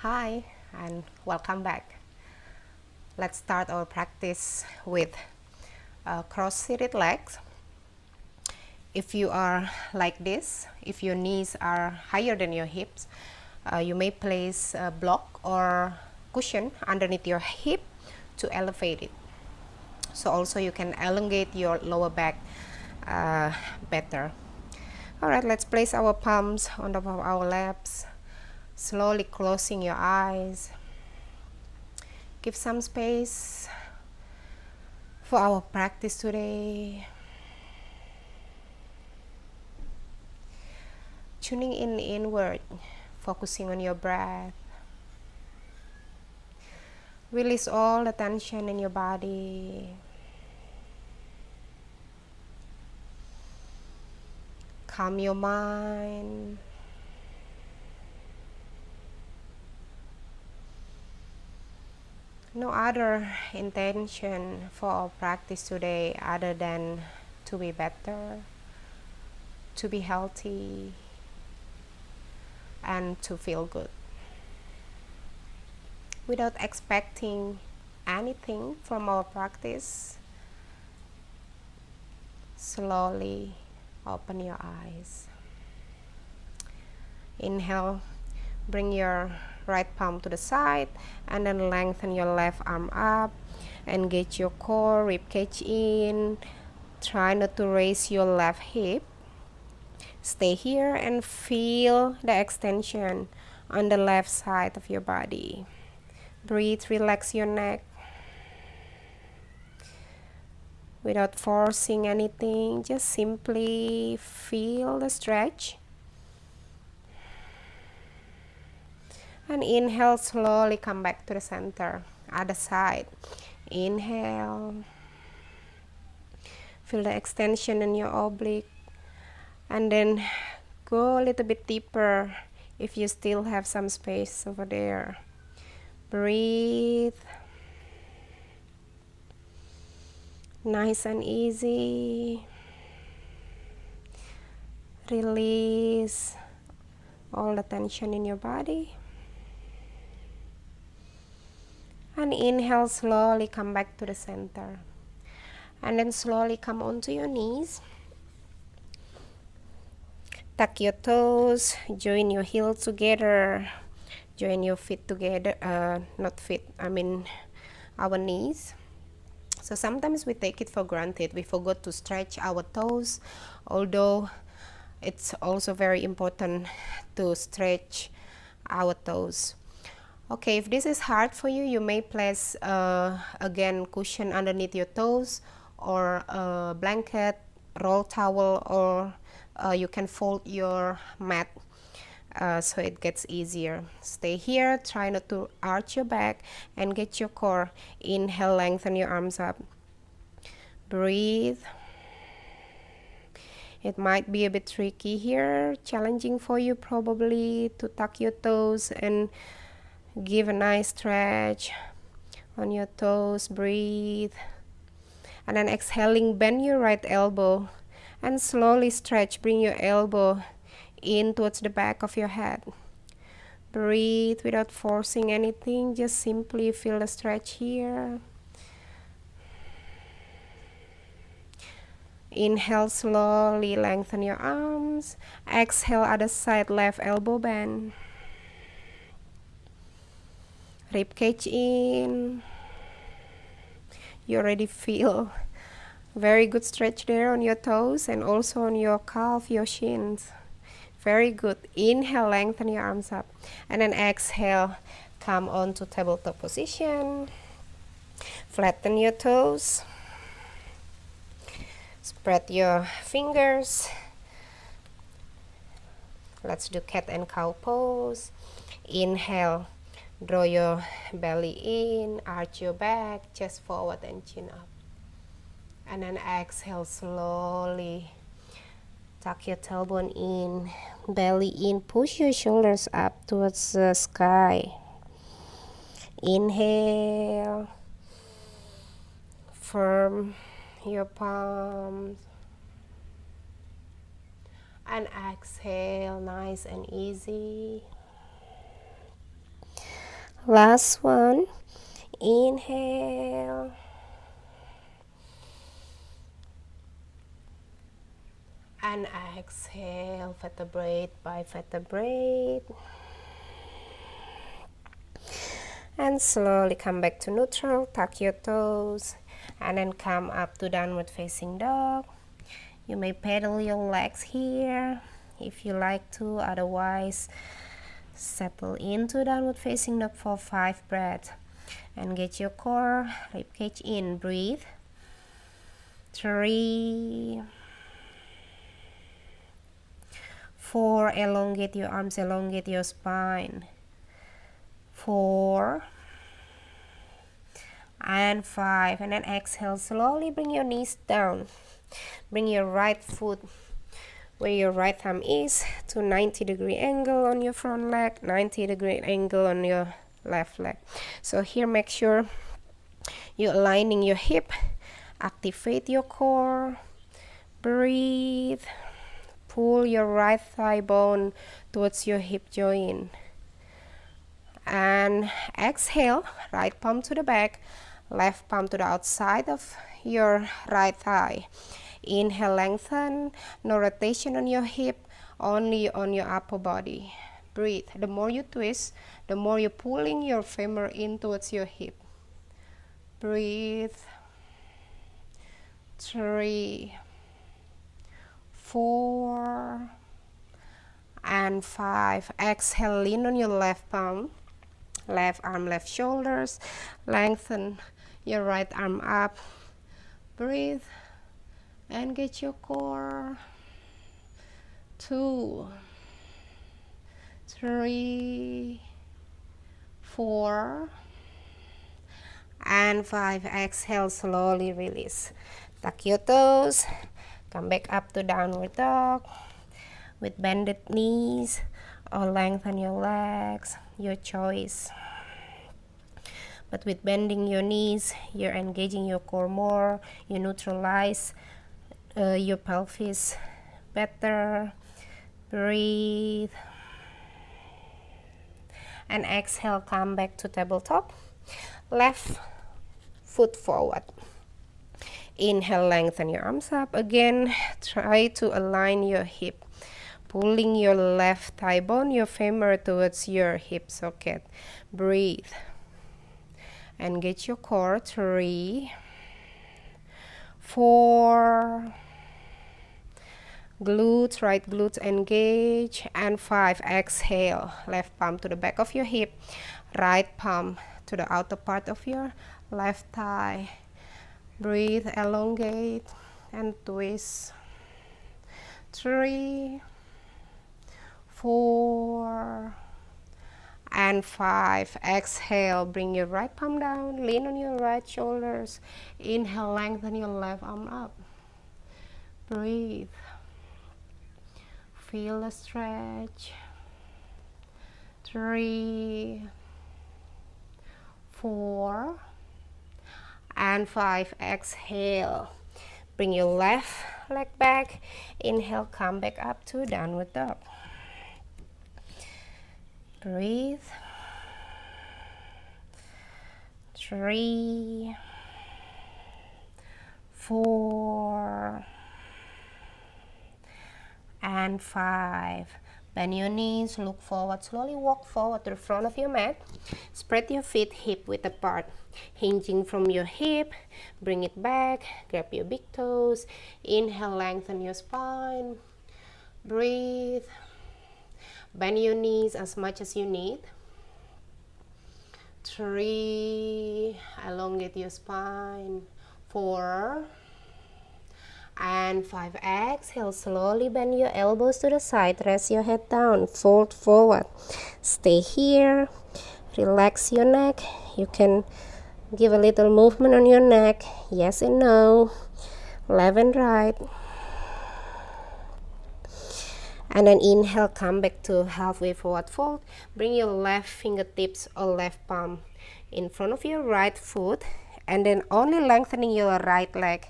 Hi and welcome back. Let's start our practice with cross-seated legs. If you are like this, if your knees are higher than your hips, you may place a block or cushion underneath your hip to elevate it. So also you can elongate your lower back better. Alright, let's place our palms on top of our laps, slowly closing your eyes. Give some space for our practice today. Tuning in inward, focusing on your breath. Release all the tension in your body. Calm your mind. No other intention for our practice today other than to be better, to be healthy, and to feel good. Without expecting anything from our practice, slowly open your eyes. Inhale, bring your right palm to the side and then lengthen your left arm up. Engage your core, rib cage in. Try not to raise your left hip. Stay here and feel the extension on the left side of your body. Breathe, relax your neck without forcing anything. Just simply feel the stretch. And inhale, slowly come back to the center. Other side. Inhale. Feel the extension in your oblique. And then go a little bit deeper if you still have some space over there. Breathe. Nice and easy. Release all the tension in your body. And inhale, slowly come back to the center. And then slowly come onto your knees. Tuck your toes, join your heels together. Join your feet together, not feet, I mean our knees. So sometimes we take it for granted. We forgot to stretch our toes, although it's also very important to stretch our toes. Okay, if this is hard for you, you may place again cushion underneath your toes or a blanket, roll towel, or you can fold your mat so it gets easier. Stay here, try not to arch your back and get your core. Inhale, lengthen your arms up. Breathe. It might be a bit tricky here, challenging for you probably to tuck your toes and give a nice stretch on your toes. Breathe. And then exhaling, bend your right elbow and slowly stretch. Bring your elbow in towards the back of your head. Breathe without forcing anything. Just simply feel the stretch here. Inhale, slowly lengthen your arms. Exhale, other side, left elbow bend. Rib cage in. You already feel very good stretch there on your toes and also on your calf, your shins. Very good. Inhale, lengthen your arms up. And then exhale, come on to tabletop position. Flatten your toes. Spread your fingers. Let's do cat and cow pose. Inhale, draw your belly in, arch your back, chest forward and chin up. And then exhale, slowly tuck your tailbone in, belly in, push your shoulders up towards the sky. Inhale, firm your palms. And exhale, nice and easy. Last one. Inhale. And exhale, vertebrae by vertebrae. And slowly come back to neutral, tuck your toes, and then come up to downward facing dog. You may pedal your legs here if you like to, otherwise settle into downward facing dog for 5 breaths. Engage your core, ribcage in, breathe. 3, 4, elongate your arms, elongate your spine. 4 and 5, and then exhale, slowly bring your knees down. Bring your right foot where your right thumb is to 90-degree angle on your front leg, 90-degree angle on your left leg. So here make sure you're aligning your hip, activate your core, breathe, pull your right thigh bone towards your hip joint. And exhale, right palm to the back, left palm to the outside of your right thigh. Inhale, lengthen, no rotation on your hip, only on your upper body. Breathe. The more you twist, the more you're pulling your femur in towards your hip. Breathe. 3, 4, and 5. Exhale, lean on your left palm, left arm, left shoulders. Lengthen your right arm up. Breathe. Engage your core. 2, 3, 4, and 5. Exhale, slowly release. Tuck your toes. Come back up to downward dog with bended knees, or lengthen your legs, your choice. But with bending your knees, you're engaging your core more, you neutralize your pelvis better. Breathe. And exhale, come back to tabletop. Left foot forward. Inhale, lengthen your arms up. Again, try to align your hip, pulling your left thigh bone, your femur towards your hip socket. Breathe. Engage your core. 3, 4, glutes, right glutes engage, and 5. Exhale, left palm to the back of your hip, right palm to the outer part of your left thigh. Breathe, elongate, and twist. 3, 4, and 5. Exhale, bring your right palm down, lean on your right shoulders. Inhale, lengthen your left arm up. Breathe. Feel the stretch. 3, 4, and 5. Exhale. Bring your left leg back. Inhale, come back up to downward dog. Breathe. 3, 4, and 5. Bend your knees, look forward, slowly walk forward to the front of your mat. Spread your feet hip width apart, hinging from your hip. Bring it back, grab your big toes. Inhale, lengthen your spine. Breathe. Bend your knees as much as you need. 3, elongate your spine. 4, and 5. Exhale, slowly bend your elbows to the side, rest your head down, fold forward. Stay here, relax your neck. You can give a little movement on your neck, yes and no, left and right. And then inhale, come back to halfway forward fold. Bring your left fingertips or left palm in front of your right foot, and then only lengthening your right leg.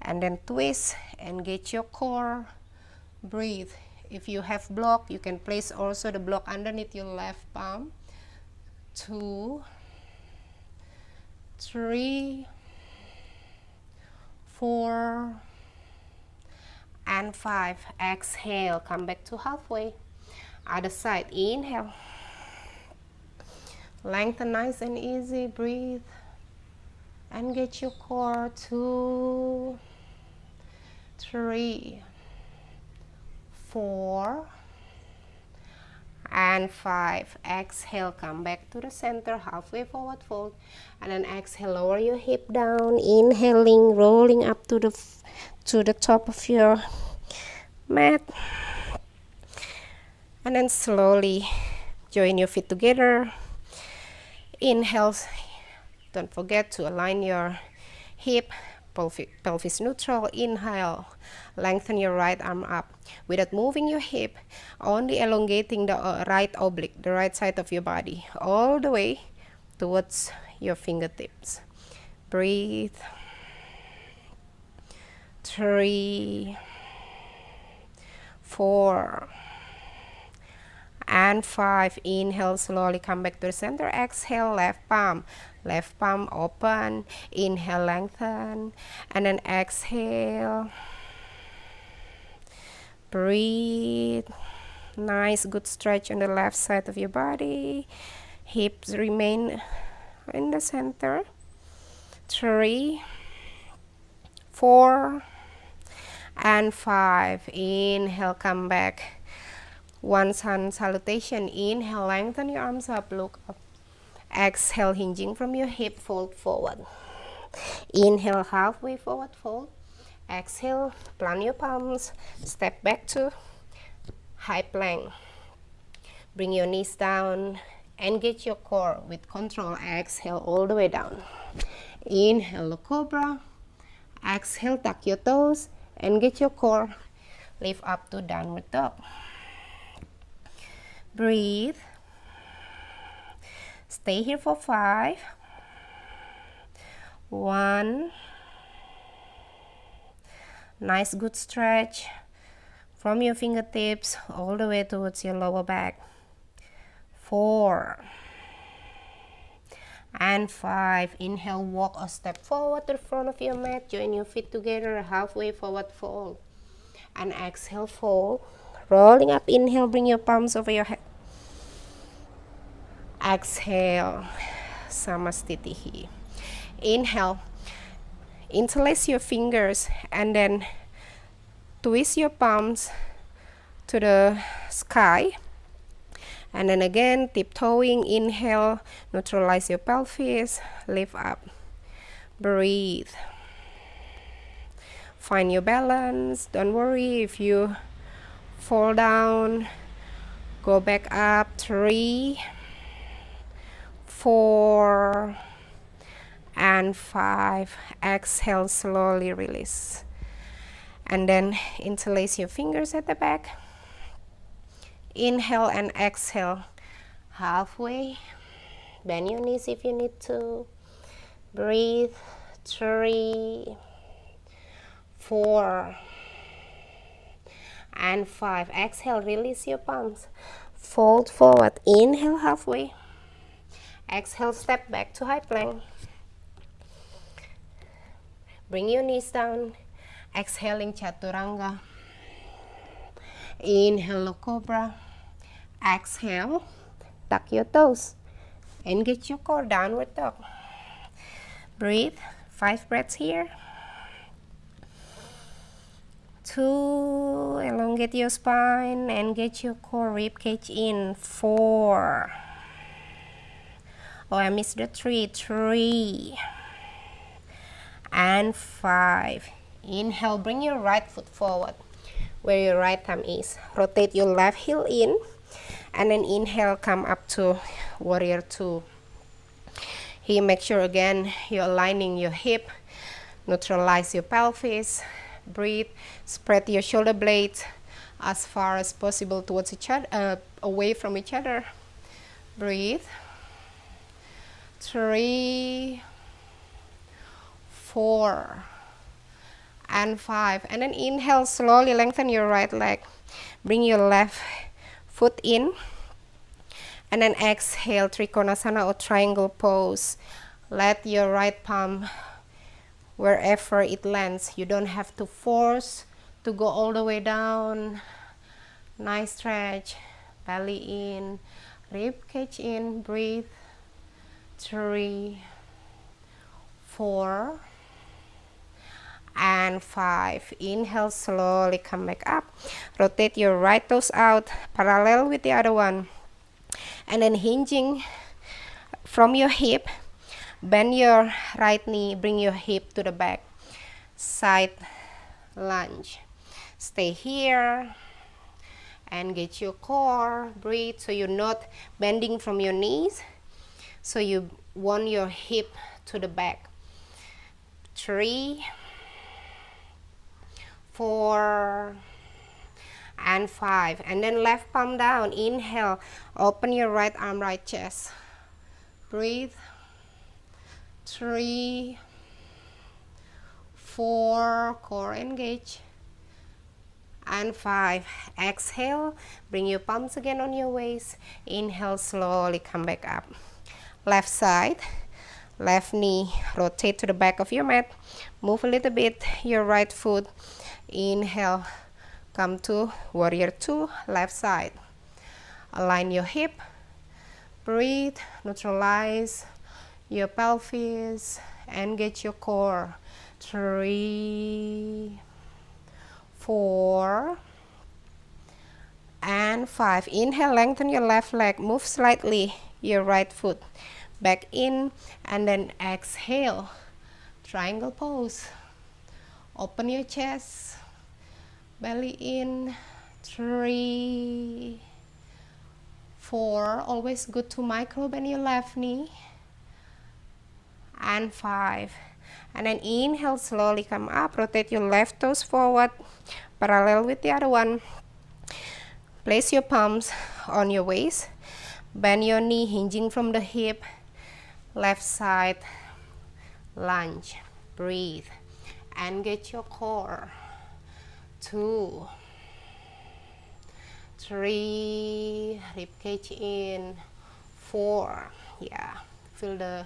And then twist, engage your core, breathe. If you have block, you can place also the block underneath your left palm 2, 3, 4, and 5. Exhale, come back to halfway. Other side, inhale. Lengthen nice and easy, breathe. Engage your core, 2, 3, 4, and 5. Exhale, come back to the center, halfway forward fold, and then exhale, lower your hip down, inhaling, rolling up to the top of your mat, and then slowly join your feet together. Inhale, don't forget to align your hip, pelvis neutral. Inhale, lengthen your right arm up without moving your hip, only elongating the right oblique, the right side of your body, all the way towards your fingertips. Breathe. 3, 4, and 5. Inhale, slowly come back to the center. Exhale, left palm open. Inhale, lengthen, and then exhale. Breathe. Nice, good stretch on the left side of your body. Hips remain in the center. 3, 4, and 5. Inhale, come back. One sun salutation. Inhale, lengthen your arms up, look up. Exhale, hinging from your hip, fold forward. Inhale, halfway forward fold. Exhale, plant your palms, step back to high plank. Bring your knees down, engage your core with control. Exhale, all the way down. Inhale, low cobra. Exhale, tuck your toes, engage your core. Lift up to downward dog. Breathe. Stay here for 5. 1. Nice, good stretch from your fingertips all the way towards your lower back. 4. And 5. Inhale, walk a step forward to the front of your mat. Join your feet together, halfway forward fold. And exhale, fold. Rolling up, inhale, bring your palms over your head. Exhale, Samastitihi. Inhale, interlace your fingers and then twist your palms to the sky. And then again, tiptoeing, inhale, neutralize your pelvis, lift up. Breathe. Find your balance. Don't worry if you fall down. Go back up. 3, 4, and 5. Exhale, slowly release. And then interlace your fingers at the back. Inhale and exhale. Halfway. Bend your knees if you need to. Breathe. 3, 4, and 5. Exhale, release your palms. Fold forward. Inhale, halfway. Exhale, step back to high plank. Bring your knees down. Exhaling, chaturanga. Inhale, low cobra. Exhale, tuck your toes. Engage your core, downward dog. Breathe. 5 breaths here. 2, elongate your spine, engage your core, rib cage in. 4. Oh, I missed the 3. 3. And 5. Inhale, bring your right foot forward where your right thumb is. Rotate your left heel in, and then inhale, come up to warrior 2. Here, make sure again you're aligning your hip, neutralize your pelvis. Breathe. Spread your shoulder blades as far as possible towards each other, away from each other. Breathe. 3, 4, and 5. And then inhale, slowly lengthen your right leg. Bring your left foot in. And then exhale, Trikonasana or triangle pose. Let your right palm wherever it lands. You don't have to force to go all the way down. Nice stretch. Belly in, rib cage in, breathe. 3, 4, and 5. Inhale, slowly come back up. Rotate your right toes out, parallel with the other one. And then hinging from your hip, bend your right knee, bring your hip to the back. Side lunge. Stay here. Engage your core. Breathe so you're not bending from your knees. So you want your hip to the back. 3, 4, and 5. And then left palm down. Inhale. Open your right arm, right chest. Breathe. 3, 4. Core engage. And 5. Exhale. Bring your palms again on your waist. Inhale. Slowly come back up. Left side. Left knee. Rotate to the back of your mat. Move a little bit your right foot. Inhale. Come to warrior 2. Left side. Align your hip. Breathe. Neutralize your pelvis. Engage your core. 3, 4, and 5. Inhale, lengthen your left leg. Move slightly your right foot back in, and then exhale. Triangle pose. Open your chest. Belly in. 3, 4. Always good to micro bend your left knee. And 5. And then inhale, slowly come up. Rotate your left toes forward, parallel with the other one. Place your palms on your waist. Bend your knee, hinging from the hip. Left side lunge. Breathe. Engage your core. 2, 3. Rib cage in. 4. Yeah. Feel the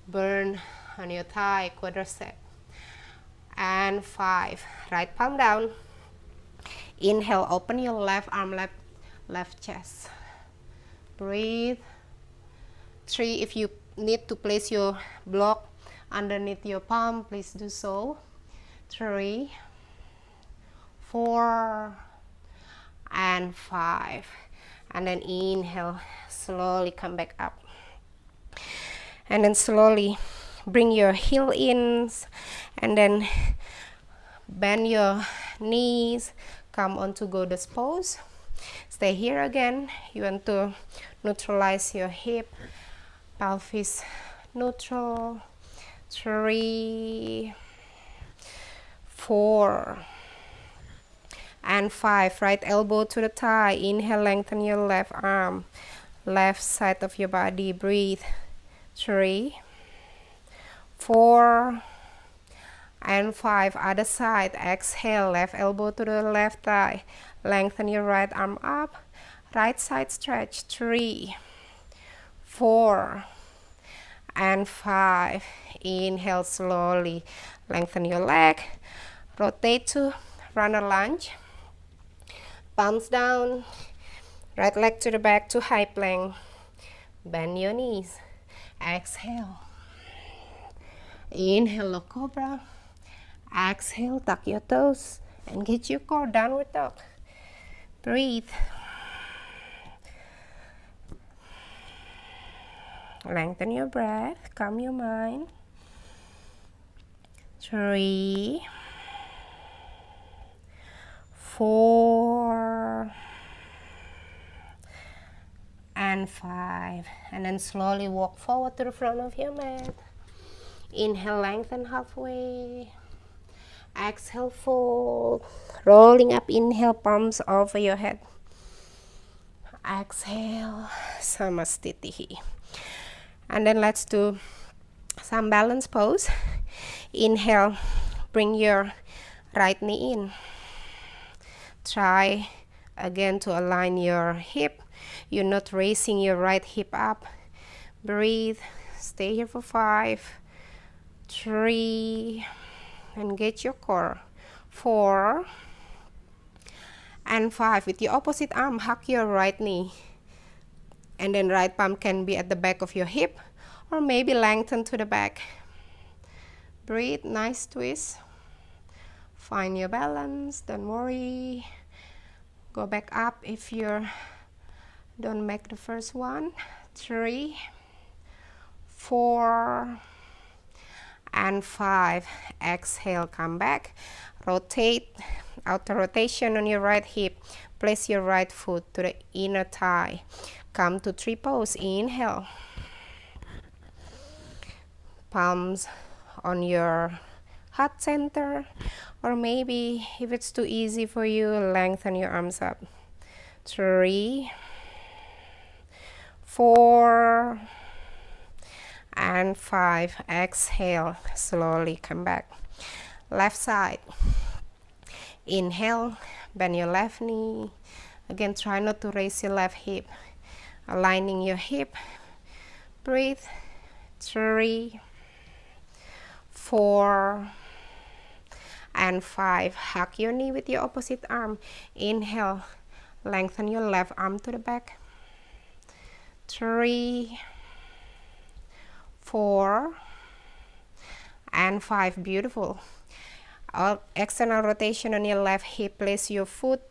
burn on your thigh, quadricep. And 5. Right palm down. Inhale, open your left arm, left chest. Breathe. 3. If you need to place your block underneath your palm, please do so. 3, 4, and 5. And then inhale, slowly come back up. And then slowly bring your heel in, and then bend your knees. Come onto goddess pose. Stay here again. You want to neutralize your hip, pelvis neutral. 3, 4, and 5. Right elbow to the thigh. Inhale, lengthen your left arm, left side of your body. Breathe. 3, 4, and 5. Other side. Exhale, left elbow to the left thigh. Lengthen your right arm up. Right side stretch. 3, 4, and 5. Inhale, slowly lengthen your leg. Rotate to runner lunge. Palms down. Right leg to the back to high plank. Bend your knees. Exhale. Inhale, low cobra. Exhale, tuck your toes. Engage your core, downward dog. Breathe. Lengthen your breath. Calm your mind. 3, 4, and 5. And then slowly walk forward to the front of your mat. Inhale, lengthen halfway. Exhale, fold. Rolling up, inhale, palms over your head. Exhale, Samastitihi. And then let's do some balance pose. Inhale, bring your right knee in. Try again to align your hip, you're not raising your right hip up. Breathe. Stay here for 5, 3, engage your core. 4 and 5. With your opposite arm, hug your right knee. And then right palm can be at the back of your hip, or maybe lengthen to the back. Breathe, nice twist. Find your balance, don't worry. Go back up if you don't make the first one. 3, 4, and 5. Exhale, come back. Rotate, outer rotation on your right hip. Place your right foot to the inner thigh. Come to tree pose. Inhale. Palms on your heart center, or maybe if it's too easy for you, lengthen your arms up. 3, 4, and 5. Exhale, slowly come back. Left side. Inhale, bend your left knee. Again, try not to raise your left hip. Aligning your hip. Breathe. 3, 4, and 5. Hug your knee with your opposite arm. Inhale, lengthen your left arm to the back. 3, 4, and 5. Beautiful. External rotation on your left hip. Place your foot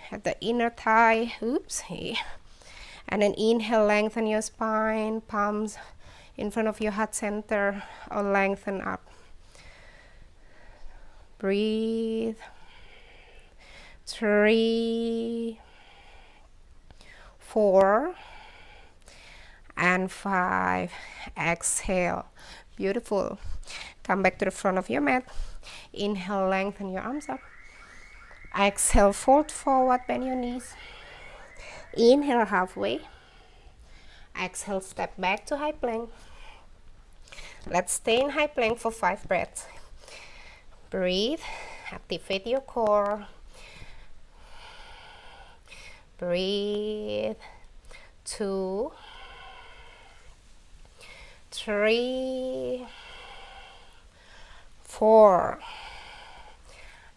at the inner thigh. Oops. And then inhale, lengthen your spine. Palms in front of your heart center, or lengthen up. Breathe. 3, 4, and 5. Exhale. Beautiful. Come back to the front of your mat. Inhale, lengthen your arms up. Exhale, fold forward, bend your knees. Inhale, halfway. Exhale, step back to high plank. Let's stay in high plank for 5 breaths. Breathe. Activate your core. Breathe. 2, 3, 4,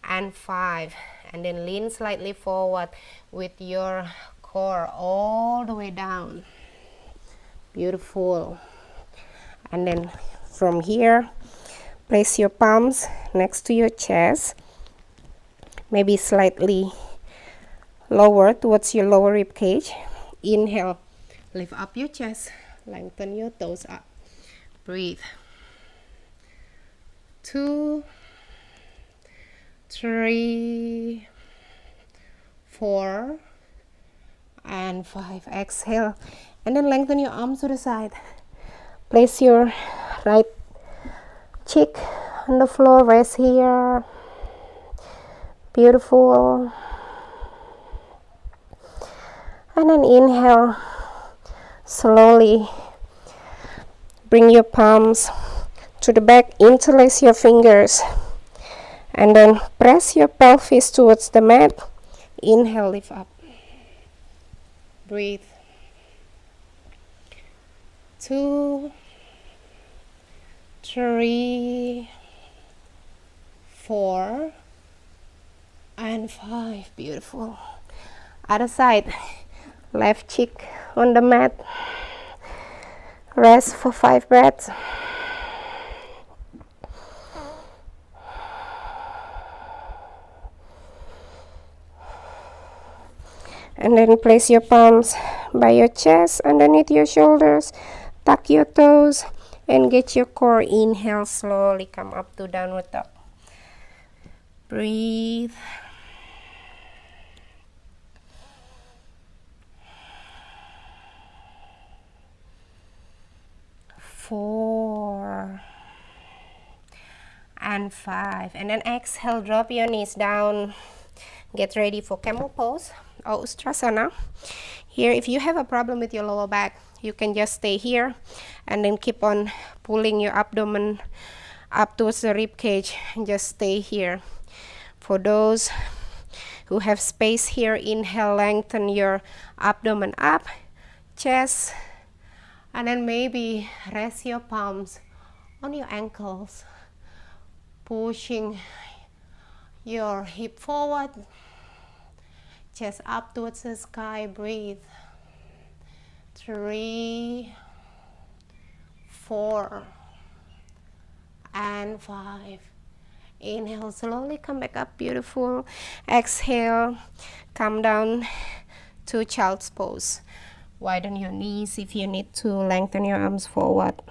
and 5. And then lean slightly forward with your core all the way down. Beautiful. And then from here, place your palms next to your chest, maybe slightly lower towards your lower rib cage. Inhale, lift up your chest, lengthen your toes up. Breathe. 2, 3, 4, and 5. Exhale, and then lengthen your arms to the side. Place your right cheek on the floor, rest here. Beautiful. And then inhale, slowly bring your palms to the back, interlace your fingers, and then press your pelvis towards the mat. Inhale, lift up. Breathe. 2, 3, 4, and 5. Beautiful. Other side. Left cheek on the mat. Rest for 5 breaths. And then place your palms by your chest, underneath your shoulders. Tuck your toes, engage your core. Inhale, slowly come up to downward dog. Breathe. 4, and 5. And then exhale, drop your knees down. Get ready for camel pose or Ustrasana. Here, if you have a problem with your lower back, you can just stay here and then keep on pulling your abdomen up towards the rib cage and just stay here. For those who have space here, inhale, lengthen your abdomen up, chest, and then maybe rest your palms on your ankles, pushing your hip forward, chest up towards the sky. Breathe. 3, 4, and 5. Inhale, slowly come back up. Beautiful. Exhale, come down to child's pose. Widen your knees if you need to. Lengthen your arms forward.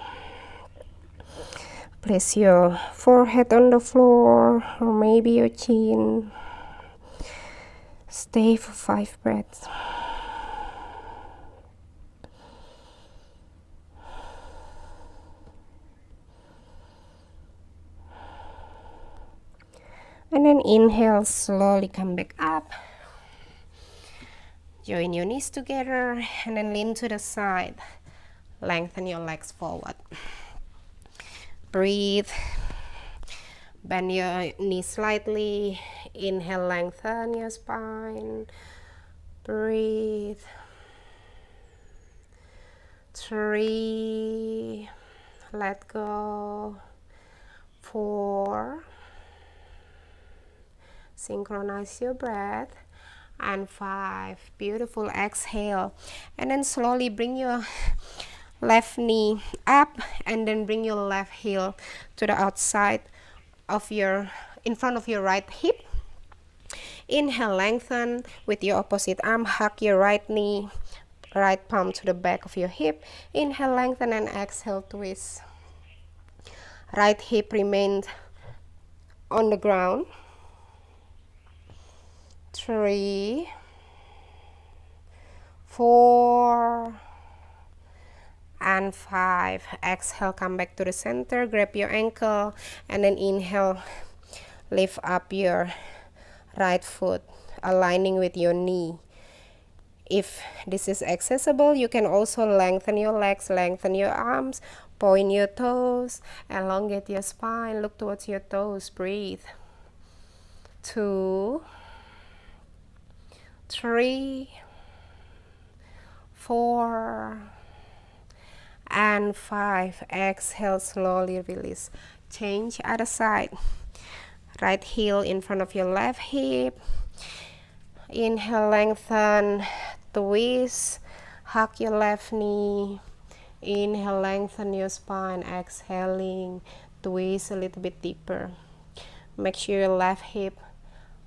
Place your forehead on the floor, or maybe your chin. Stay for 5 breaths. And then inhale, slowly come back up. Join your knees together and then lean to the side. Lengthen your legs forward. Breathe. Bend your knees slightly. Inhale, lengthen your spine. Breathe. 3. Let go. 4. Synchronize your breath. And 5. Beautiful. Exhale. And then slowly bring your left knee up and then bring your left heel to the outside of in front of your right hip. Inhale, lengthen with your opposite arm. Hug your right knee, right palm to the back of your hip. Inhale, lengthen, and exhale, twist. Right hip remains on the ground. 3, 4, and 5. Exhale, come back to the center. Grab your ankle and then inhale, lift up your right foot, aligning with your knee. If this is accessible, you can also lengthen your legs, lengthen your arms, point your toes, elongate your spine, look towards your toes. Breathe. 2, 3, 4, and 5. Exhale, slowly release. Change other side. Right heel in front of your left hip. Inhale, lengthen, twist, hug your left knee. Inhale, lengthen your spine. Exhaling, twist a little bit deeper. Make sure your left hip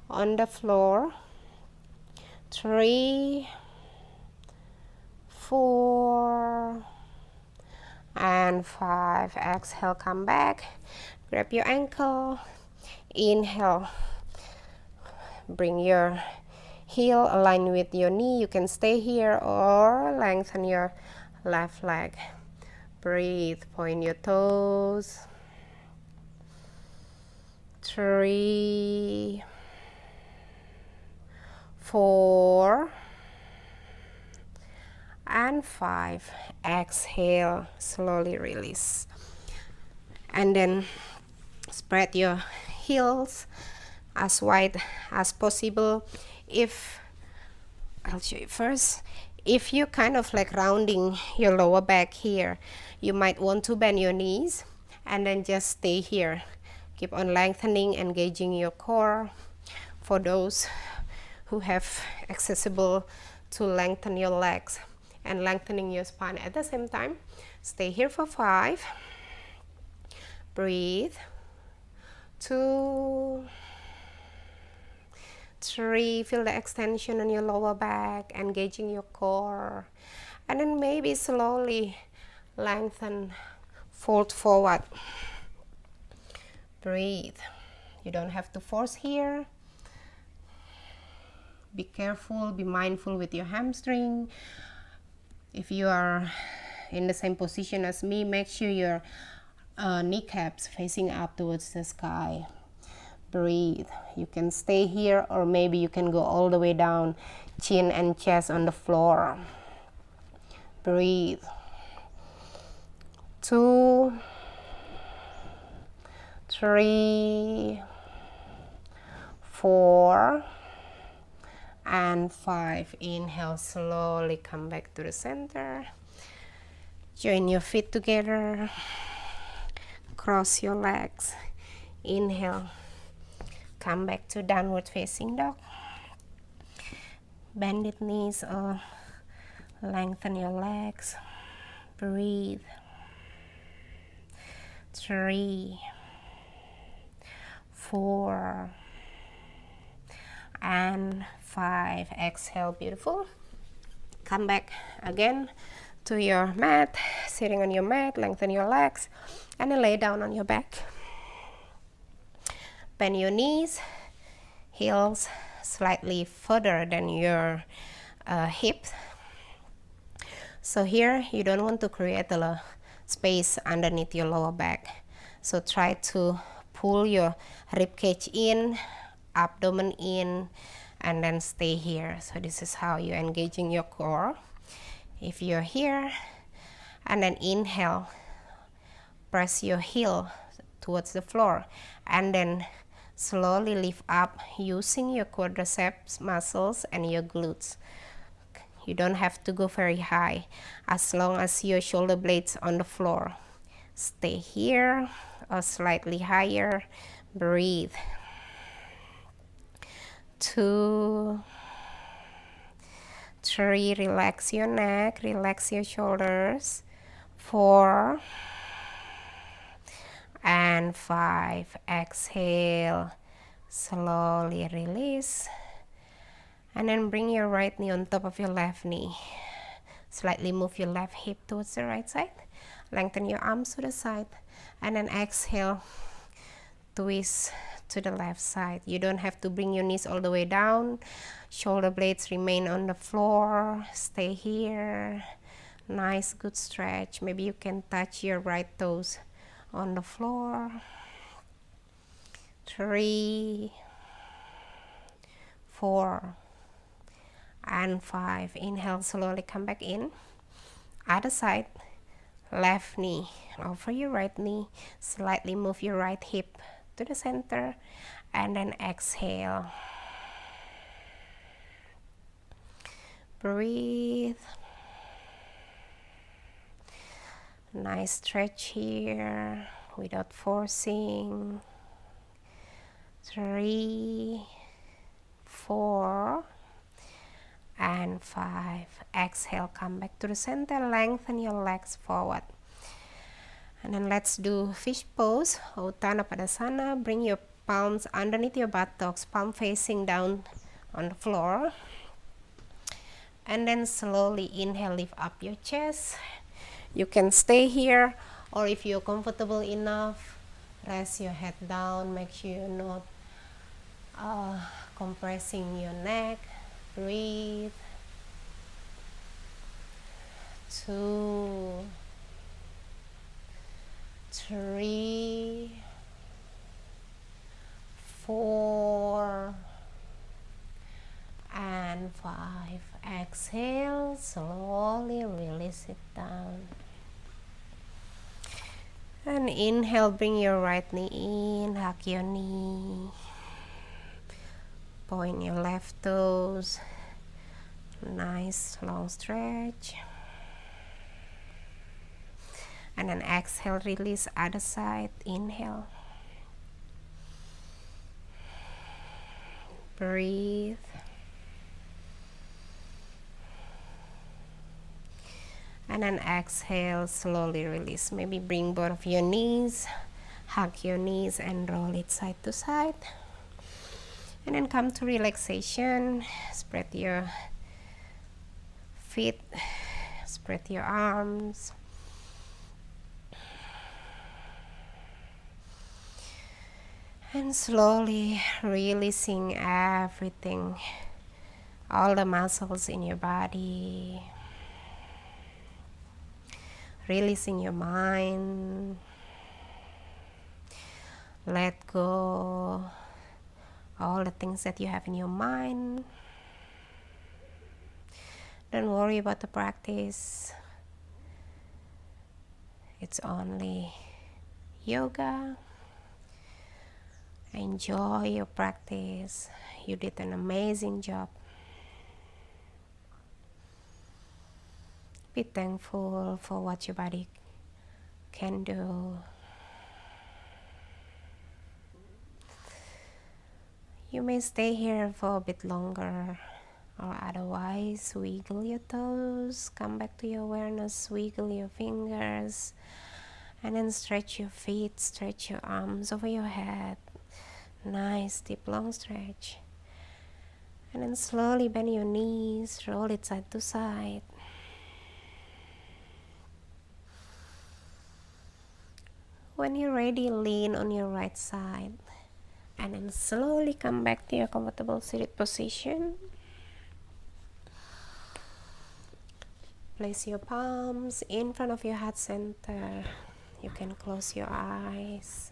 on the floor. 3, 4, and 5. Exhale, come back. Grab your ankle. Inhale. Bring your heel align with your knee. You can stay here or lengthen your left leg. Breathe. Point your toes. 3, 4, and 5. Exhale, slowly release. And then spread your heels as wide as possible. I'll show you first. If you're kind of like rounding your lower back here, you might want to bend your knees and then just stay here. Keep on lengthening, engaging your core. For those who have accessible to lengthen your legs and lengthening your spine at the same time. Stay here for 5. Breathe. 2, 3. Feel the extension on your lower back, engaging your core. And then maybe slowly lengthen, fold forward. Breathe. You don't have to force here. Be careful, be mindful with your hamstring. If you are in the same position as me, make sure your kneecaps facing up towards the sky. Breathe. You can stay here or maybe you can go all the way down, chin and chest on the floor. Breathe. 2, 3, 4, and 5. Inhale, slowly come back to the center. Join your feet together. Cross your legs. Inhale, come back to downward facing dog. Bended knees or lengthen your legs. Breathe. 3, 4, and 5. Exhale, beautiful. Come back again to your mat, sitting on your mat, lengthen your legs, and then lay down on your back. Bend your knees, heels slightly further than your hips. So here you don't want to create a space underneath your lower back. So try to pull your rib cage in, abdomen in, and then stay here. So this is how you're engaging your core. If you're here, and then inhale, press your heel towards the floor, and then slowly lift up using your quadriceps muscles and your glutes. You don't have to go very high, as long as your shoulder blades on the floor. Stay here or slightly higher. Breathe. 2, 3, relax your neck, relax your shoulders. 4, and 5. Exhale, slowly release, and then bring your right knee on top of your left knee. Slightly move your left hip towards the right side. Lengthen your arms to the side, and then exhale, twist to the left side. You don't have to bring your knees all the way down. Shoulder blades remain on the floor. Stay here. Nice, good stretch. Maybe you can touch your right toes on the floor. 3, 4, and 5. Inhale, slowly come back in. Other side. Left knee over your right knee. Slightly move your right hip to the center, and then exhale. Breathe. Nice stretch here without forcing. 3, 4, and 5. Exhale, come back to the center, lengthen your legs forward. And then let's do fish pose, Utthana Padasana. Bring your palms underneath your buttocks, palm facing down on the floor. And then slowly inhale, lift up your chest. You can stay here, or if you're comfortable enough, rest your head down. Make sure you're not compressing your neck. Breathe. 2, 3, 4, and 5. Exhale, slowly release it down. And inhale, bring your right knee in, hug your knee. Point your left toes. Nice long stretch. And then exhale, release other side. Inhale. Breathe. And then exhale, slowly release. Maybe bring both of your knees, hug your knees, and roll it side to side. And then come to relaxation. Spread your feet, spread your arms. And slowly releasing everything, all the muscles in your body. Releasing your mind. Let go all the things that you have in your mind. Don't worry about the practice. It's only yoga. Enjoy your practice. You did an amazing job. Be thankful for what your body can do. You may stay here for a bit longer, or otherwise wiggle your toes, come back to your awareness, wiggle your fingers, and then stretch your feet, stretch your arms over your head. Nice deep long stretch. And then slowly bend your knees, roll it side to side. When you're ready, lean on your right side. And then slowly come back to your comfortable seated position. Place your palms in front of your heart center. You can close your eyes.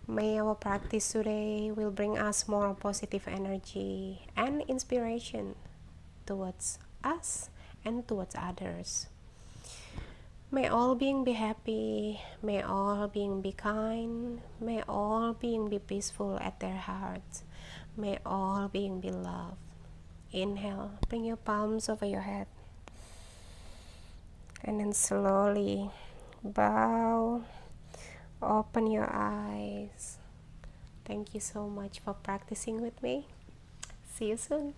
May our practice today will bring us more positive energy and inspiration towards us and towards others. May all beings be happy, may all beings be kind, may all beings be peaceful at their hearts, may all beings be loved. Inhale, bring your palms over your head, and then slowly bow, open your eyes. Thank you so much for practicing with me. See you soon.